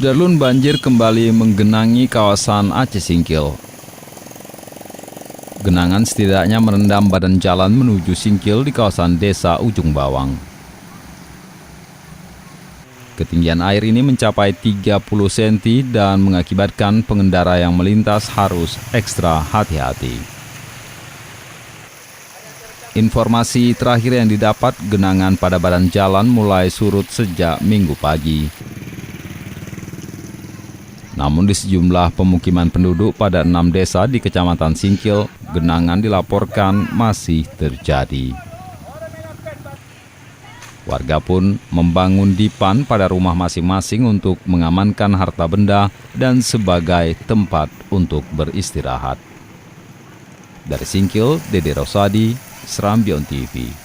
Sudarlun, banjir kembali menggenangi kawasan Aceh Singkil. Genangan setidaknya merendam badan jalan menuju Singkil di kawasan Desa Ujung Bawang. Ketinggian air ini mencapai 30 cm dan mengakibatkan pengendara yang melintas harus ekstra hati-hati. Informasi terakhir yang didapat, genangan pada badan jalan mulai surut sejak Minggu pagi. Namun di sejumlah pemukiman penduduk pada 6 desa di Kecamatan Singkil, genangan dilaporkan masih terjadi. Warga pun membangun dipan pada rumah masing-masing untuk mengamankan harta benda dan sebagai tempat untuk beristirahat. Dari Singkil, Dede Rosadi, Serambion TV.